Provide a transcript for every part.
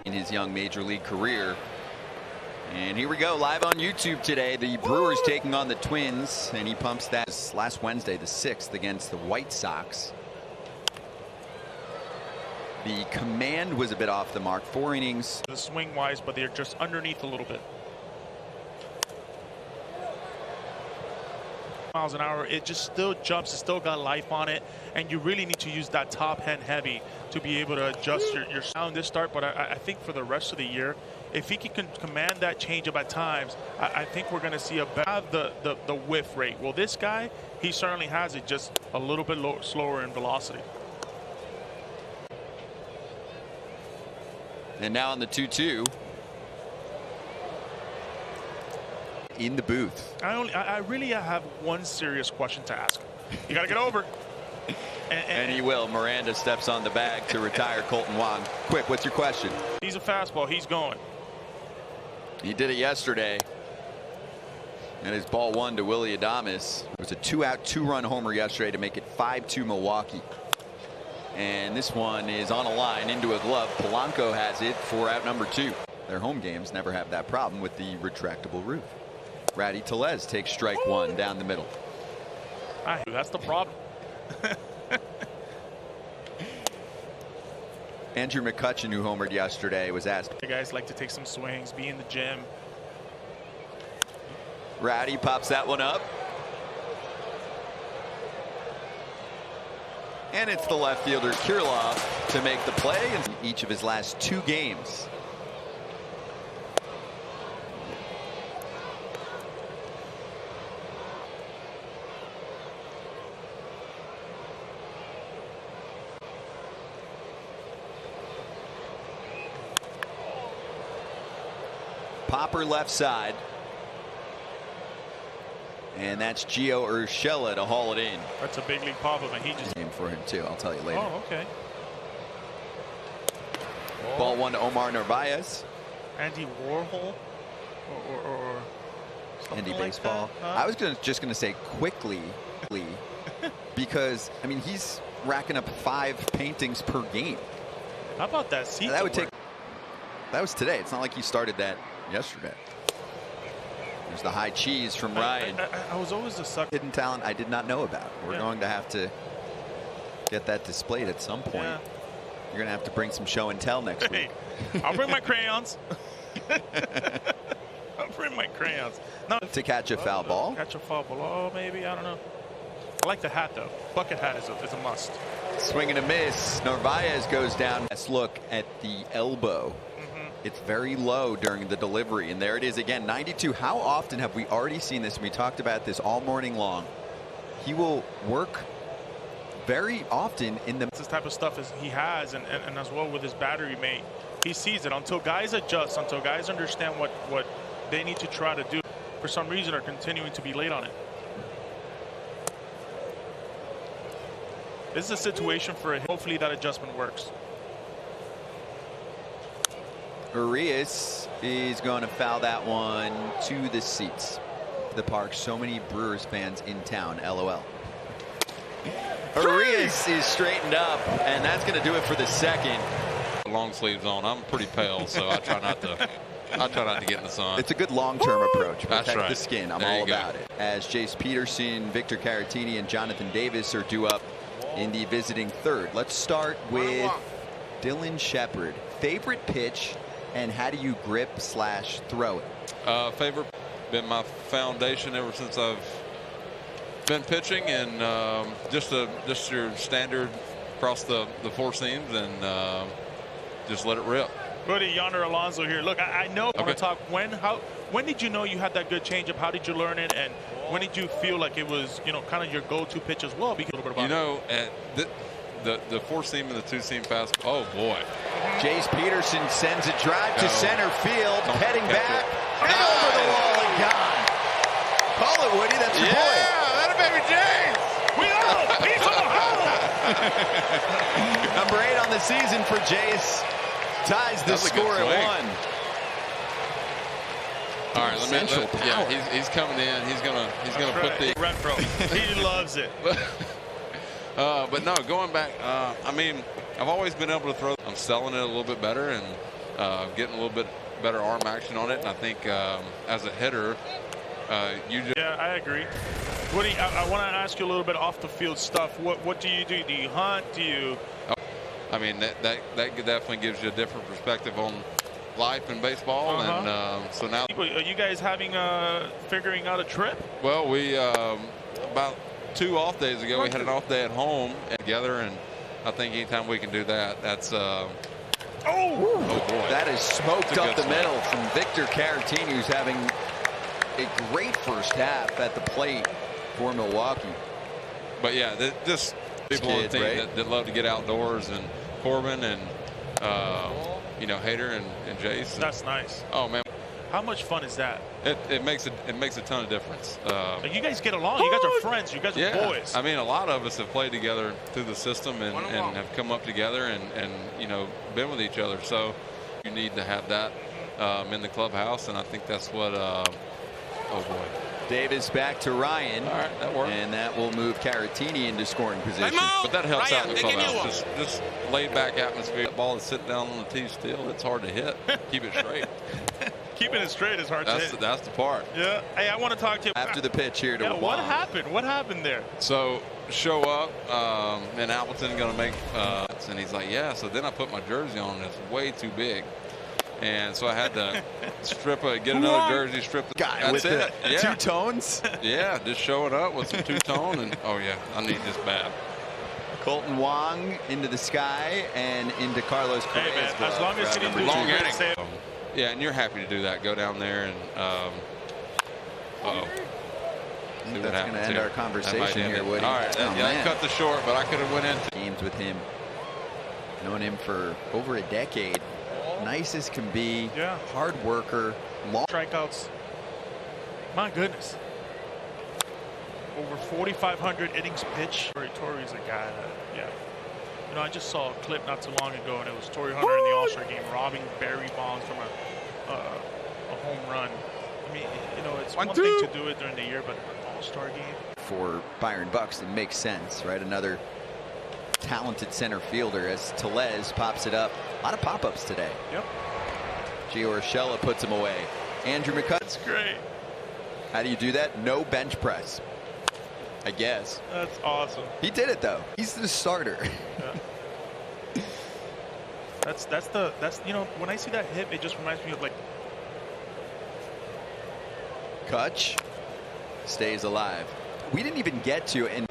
in his young major league career. And here we go, live on YouTube today. The Brewers taking on the Twins, and he pumps that last Wednesday, the 6th, against the White Sox. The command was a bit off the mark. 4 innings. The swing wise, but they're just underneath a little bit. Miles an hour, it just still jumps, it still got life on it, and you really need to use that top hand heavy to be able to adjust your sound this start. But I think for the rest of the year, if he can command that changeup at times, I think we're going to see the whiff rate. Well, this guy, he certainly has it, just a little bit slower in velocity. And now on the 2-2. In the booth. I really have one serious question to ask. You got to get over. And he will. Miranda steps on the bag to retire Colton Wong. Quick, what's your question? He's a fastball. He's going. He did it yesterday. And his ball 1 to Willy Adames. It was a 2-out, 2-run homer yesterday to make it 5-2 Milwaukee. And this one is on a line into a glove. Polanco has it for out number 2. Their home games never have that problem with the retractable roof. Rowdy Tellez takes strike 1 down the middle. That's the problem. Andrew McCutchen, who homered yesterday, was asked. You guys like to take some swings, be in the gym. Rowdy pops that one up. And it's the left fielder Kirilloff to make the play in each of his last 2 games. Popper left side. And that's Gio Urshela to haul it in. That's a big league problem, and he just game for him too. I'll tell you later. Oh, okay. Ball 1 to Omar Narvaez. Andy Warhol or Andy like Baseball. That, I was just gonna say quickly because I mean he's racking up 5 paintings per game. How about that? That would take. That was today. It's not like he started that yesterday. There's the high cheese from Ryan. I was always a sucker. Hidden talent I did not know about. We're going to have to get that displayed at some point. Yeah. You're going to have to bring some show and tell next week. I'll bring my crayons. I'll bring my crayons. No. To catch a foul ball. Catch a foul ball. Oh, maybe. I don't know. I like the hat, though. Bucket hat is a must. Swing and a miss. Narvaez goes down. Let's look at the elbow. It's very low during the delivery, and there it is again. 92. How often have we already seen this? We talked about this all morning long. He will work very often in the this type of stuff as he has, and as well with his battery mate. He sees it. Until guys adjust, until guys understand what they need to try to do, for some reason are continuing to be late on it. This is a situation for it. Hopefully that adjustment works. Urias is going to foul that one to the seats. The park. So many Brewers fans in town. LOL. Urias is straightened up, and that's going to do it for the 2nd. Long sleeves on. I'm pretty pale, so I try not to. I try not to get in the sun. It's a good long-term approach. Protect That's right. the skin. I'm there all about it. As Jace Peterson, Victor Caratini, and Jonathan Davis are due up in the visiting 3rd. Let's start with Dylan Shepard. Favorite pitch. And how do you grip/throw it? Favorite, been my foundation ever since I've been pitching, and just your standard across the 4 seams, and just let it rip. Buddy, Yonder Alonso here. Look, I know. Okay. I want to talk. When did you know you had that good changeup? How did you learn it? And when did you feel like it was, kind of your go-to pitch as well? Because a little bit about the 4-seam and the 2-seam fastball. Oh boy. Jace Peterson sends a drive to center field, heading back and Nice. over the wall and gone. Call it, Woody. That's your boy. Yeah, that'll baby James. We know. He's on the Number 8 on the season for Jace. Ties the score at 1. All right, yeah, he's coming in. He's gonna put the retro. He loves it. But no, going back, I mean, I've always been able to throw. I'm selling it a little bit better, and getting a little bit better arm action on it. And I think as a hitter, you just Yeah, I agree. Woody, I want to ask you a little bit off the field stuff. What do you do? Do you hunt? Do you? I mean, that definitely gives you a different perspective on life in baseball. And so now, Are you guys having figuring out a trip? well, we about 2 off days ago, we had an off day at home and together, and I think anytime we can do that, that's oh boy, That is smoked That's a up good the middle from Victor Caratini, who's having a great first half at the plate for Milwaukee. But yeah, just people on the team that love to get outdoors, and Corbin and you know, Hader and Jace. That's nice. Oh man, How much fun is that? it makes a ton of difference. You guys get along. You guys are friends. You guys are boys. I mean, a lot of us have played together through the system and have come up together and you know, been with each other. So you need to have that in the clubhouse, and I think that's what. Oh boy. Davis back to Ryan. All right, that worked. And that will move Caratini into scoring position. But that helps out in the clubhouse. Just laid back atmosphere. That ball is sitting down on the tee still. It's hard to hit. Keep it straight. Keeping it straight is hard to hit. That's the part. Yeah. Hey, I want to talk to you After the pitch here to Yeah, Wong. what happened? What happened there? So show up, and Appleton going to make, and he's like, yeah. So then I put my jersey on, and it's way too big. And so I had to get another jersey, strip the Guy with it. the Yeah. 2 tones. Yeah, just showing up with some two-tone, and oh yeah, I need this bad. Colton Wong into the sky and into Carlos Correa's Hey man, glove. as long as you didn't do Long too inning. good, Yeah, and you're happy to do that. Go down there and I think that's going to end our conversation here, Woody. All right, that cut the short, but I could have went into games with him. Known him for over a decade. Nice as can be. Yeah. Hard worker. Long. strikeouts. My goodness. Over 4,500 innings pitched. Torrey is a guy that, yeah. You know, I just saw a clip not too long ago, and it was Torrey Hunter in the All-Star game robbing Barry Bonds from a home run. I mean, you know, it's one thing to do it during the year, but an All-Star game. For Byron Buxton makes sense, right? Another talented center fielder as Tellez pops it up. A lot of pop-ups today. Yep. Gio Urshela puts him away. Andrew McCutcheon. That's great. How do you do that? No bench press, I guess. That's awesome. He did it though. He's the starter. Yeah. That's you know, when I see that hit, it just reminds me of like Kutch stays alive. We didn't even get to, and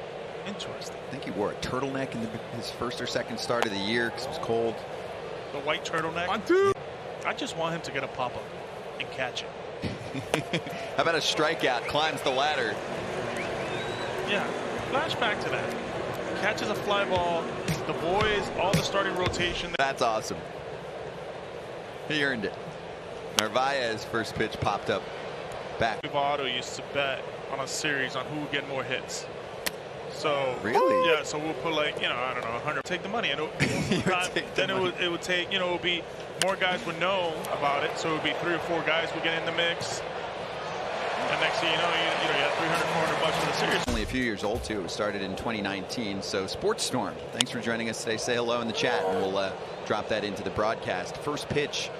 interesting. I think he wore a turtleneck in his first or second start of the year because it was cold. The white turtleneck. I just want him to get a pop-up and catch it. How about a strikeout? Climbs the ladder. Yeah, flashback to that. Catches a fly ball. The boys, all the starting rotation. That's awesome. He earned it. Narvaez's first pitch popped up back. Votto used to bet on a series on who would get more hits. So Really? yeah, so we'll put like, you know, I don't know, 100. Take the money, and then it would take, you know, it would be more guys would know about it. So it would be 3 or 4 guys would get in the mix. And next thing you know, you had 300, 400 bucks for the series. Only a few years old too. It was started in 2019. So Sports Storm, thanks for joining us today. Say hello in the chat, and we'll drop that into the broadcast. First pitch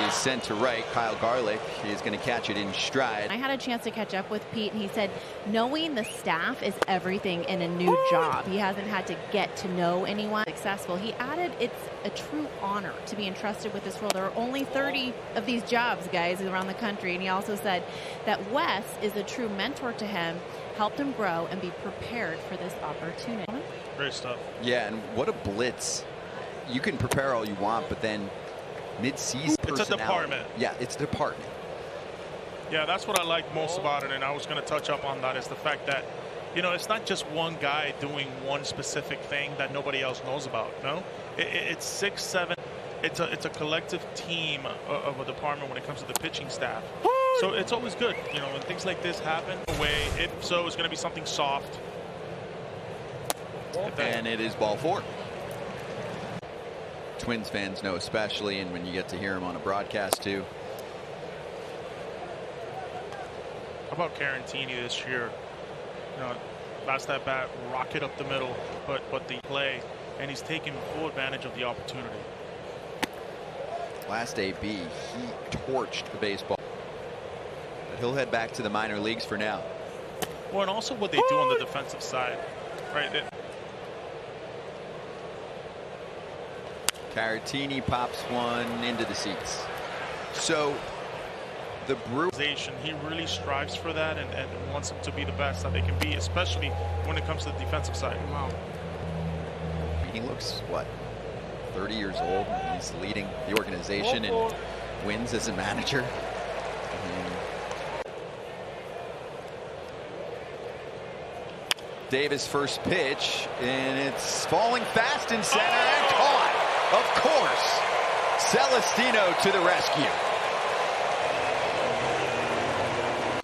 is sent to right. Kyle Garlick is going to catch it in stride. I had a chance to catch up with Pete, and he said knowing the staff is everything in a new job. He hasn't had to get to know anyone successful. He added it's a true honor to be entrusted with this role. There are only 30 of these jobs, guys, around the country. And he also said that Wes is a true mentor to him, helped him grow and be prepared for this opportunity. Great stuff. Yeah, and what a blitz. You can prepare all you want, but then mid-season It's a department. Yeah, it's a department. Yeah, that's what I like most about it, and I was going to touch up on that, is the fact that, you know, it's not just one guy doing one specific thing that nobody else knows about. No, it's 6, 7. It's a collective team of a department when it comes to the pitching staff. So it's always good, you know, when things like this happen. Away, it's going to be something soft. And it is ball 4. Twins fans know especially, and when you get to hear him on a broadcast too. How about Caratini this year? You know, last at bat, rocket up the middle, but the play, and he's taking full advantage of the opportunity. Last AB, he torched the baseball. But he'll head back to the minor leagues for now. Well, and also what they do on the defensive side, right? Caratini pops one into the seats. So the Brewers, he really strives for that and wants them to be the best that they can be, especially when it comes to the defensive side. Wow. He looks, what, 30 years old, and he's leading the organization and wins as a manager. Davis' first pitch, and it's falling fast in center and caught. Of course, Celestino to the rescue.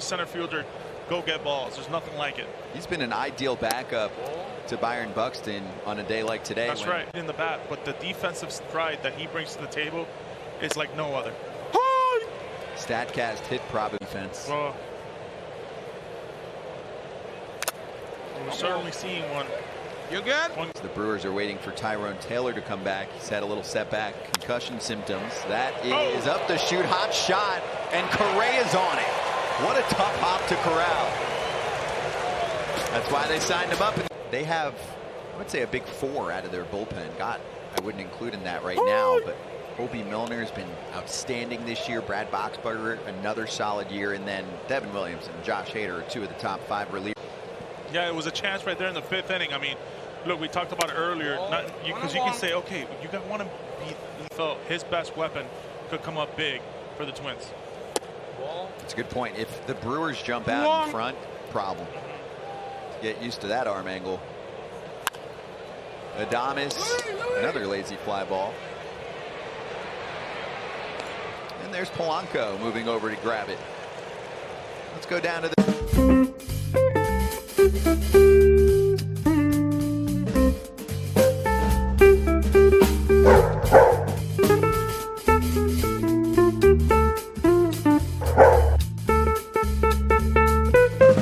Center fielder, go get balls. There's nothing like it. He's been an ideal backup to Byron Buxton on a day like today. That's right, in the bat. But the defensive stride that he brings to the table is like no other. Statcast hit probably defense. Well, we're certainly seeing one. You good? The Brewers are waiting for Tyrone Taylor to come back. He's had a little setback, concussion symptoms. That is up to shoot, hot shot, and Correa's on it. What a tough hop to corral. That's why they signed him up. They have, I would say, a big 4 out of their bullpen. God, I wouldn't include in that right now, but Obie Milner has been outstanding this year. Brad Boxberger, another solid year, and then Devin Williams and Josh Hader are 2 of the top 5 relievers. Yeah, it was a chance right there in the 5th inning. I mean, look, we talked about it earlier, because you can say, okay, you got want to be felt his best weapon could come up big for the Twins. That's a good point. If the Brewers jump out in front, problem. Get used to that arm angle. Adames, another lazy fly ball. And there's Polanco moving over to grab it. Let's go down to the